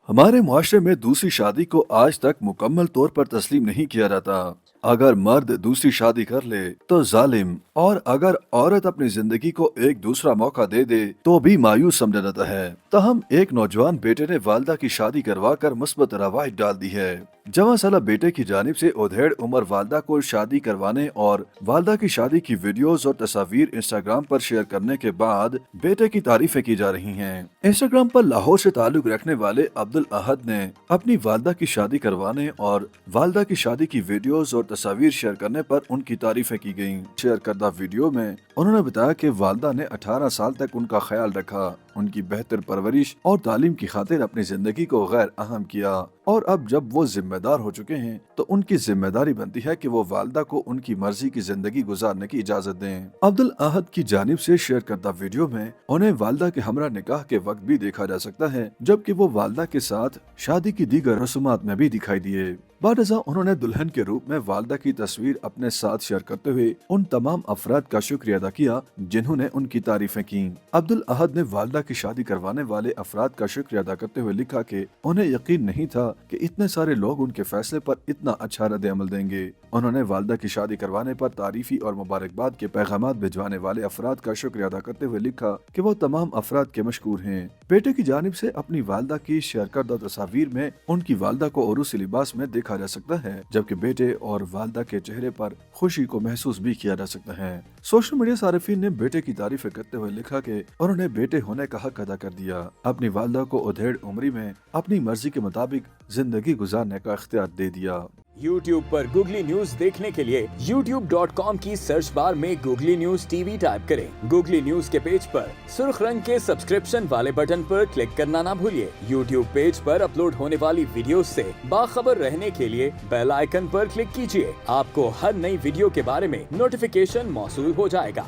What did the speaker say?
हमारे मुआशरे में दूसरी शादी को आज तक मुकम्मल तौर पर तस्लीम नहीं किया जाता। अगर मर्द दूसरी शादी कर ले तो जालिम, और अगर औरत अपनी जिंदगी को एक दूसरा मौका दे दे तो भी मायूस समझा जाता है। तहम एक नौजवान बेटे ने वालदा की शादी करवा कर मुस्बत रवायत डाल दी है। जवां साला बेटे की जानिब से उधेड़ उम्र वालदा को शादी करवाने और वालदा की शादी की वीडियोस और तस्वीर इंस्टाग्राम पर शेयर करने के बाद बेटे की तारीफें की जा रही हैं। इंस्टाग्राम पर लाहौर से ताल्लुक रखने वाले अब्दुल अहद ने अपनी वालदा की शादी करवाने और वालदा की शादी की वीडियोस और तस्वीर शेयर करने पर उनकी तारीफें की गयी। शेयर करदा वीडियो में उन्होंने बताया कि वालदा ने 18 साल तक उनका ख्याल रखा, उनकी बेहतर परवरिश और तालीम की खातिर अपनी जिंदगी को गैर अहम किया, और अब जब वो जिम्मेदार हो चुके हैं तो उनकी जिम्मेदारी बनती है कि वो वालदा को उनकी मर्जी की जिंदगी गुजारने की इजाजत दें। अब्दुल अहद की जानिब से शेयर करदा वीडियो में उन्हें वालदा के हमरा निकाह के वक्त भी देखा जा सकता है, जबकि वो वालदा के साथ शादी की दीगर रस्मात में भी दिखाई दिए। बादशाह उन्होंने दुल्हन के रूप में वालदा की तस्वीर अपने साथ शेयर करते हुए उन तमाम अफराद का शुक्रिया अदा किया जिन्होंने उनकी तारीफें की। अब्दुल अहद ने वालदा की शादी करवाने वाले अफराद का शुक्रिया अदा करते हुए लिखा कि उन्हें यकीन नहीं था कि इतने सारे लोग उनके फैसले पर इतना अच्छा रद्द अमल देंगे। उन्होंने वालदा की शादी करवाने पर तारीफी और मुबारकबाद के पैगामात भिजवाने वाले अफराद का शुक्रिया अदा करते हुए लिखा कि वो तमाम अफराद के मशकूर हैं। बेटे की जानिब से अपनी वालदा की शेयर करदा तस्वीर में उनकी वालदा को उरूसी लिबास में देखा जा सकता है, जबकि बेटे और वालदा के चेहरे पर खुशी को महसूस भी किया जा सकता है। सोशल मीडिया सारिफीन ने बेटे की तारीफें करते हुए लिखा कि उन्होंने बेटे होने का हक अदा कर दिया, अपनी वालदा को उधेड़ उम्री में अपनी मर्जी के मुताबिक जिंदगी गुजारने का इख्तियार दे दिया। YouTube पर गूगली न्यूज देखने के लिए youtube.com की सर्च बार में गूगली न्यूज टीवी टाइप करें। गूगली न्यूज के पेज पर सुर्ख रंग के सब्सक्रिप्शन वाले बटन पर क्लिक करना ना भूलिए। YouTube पेज पर अपलोड होने वाली वीडियोस से बाखबर रहने के लिए बेल आइकन पर क्लिक कीजिए। आपको हर नई वीडियो के बारे में नोटिफिकेशन मौसूल हो जाएगा।